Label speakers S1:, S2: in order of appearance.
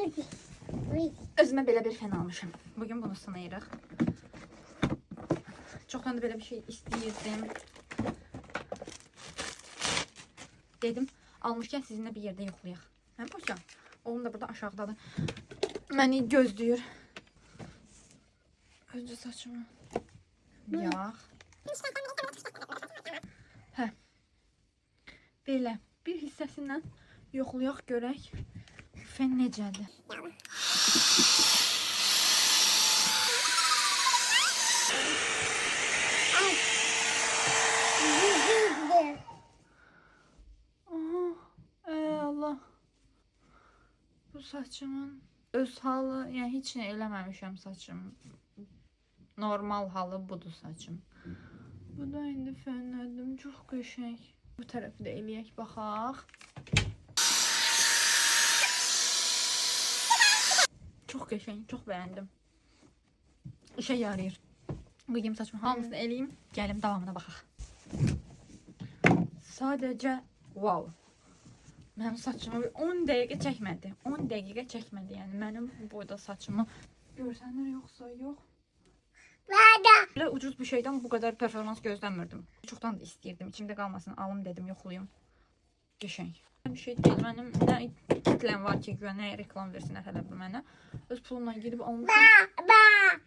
S1: Özümə belə bir fen almışım. Bugün bunu sınayırıq. Çoxdan da belə bir şey istəyirdim. Dedim, almışkən sizinlə bir yerdə yoxlayaq. Hə, boşa. Oğlum da burada aşağıdadır. Məni gözləyir. Öncə saçımı yağ. Hə. Belə bir hissəsindən yoxlayaq görək. Fen necədir? Allah. Bu saçımın öz halı, yəni heç nə eləməmişəm saçım. Normal halı budur saçım. Bu da indi fənlədim. Çox qəşəng. Bu tərəfi də eləyək, baxaq. Çox qəşəng, çox bəyəndim. İşə yarayır. Bugün saçımı hamısını eləyim, gəlim davamına baxaq. Sadəcə wow. Mənim saçımı 10 dəqiqə çəkmədi. 10 dəqiqə çəkmədi. Yəni mənim boyda saçımı görsənlər yoxsa yox. Belə ucuz bir şeydən bu qədər performans gözləmirdim. Çoxdan da istəyirdim. İçimdə qalmasın, alım dedim, yoxlayım. Qəşəng. Bir şey deyil. Mənim nə kitləm var ki, güya nə reklam versinlər hələ bu mənə. Öz pulumla gedib almışam.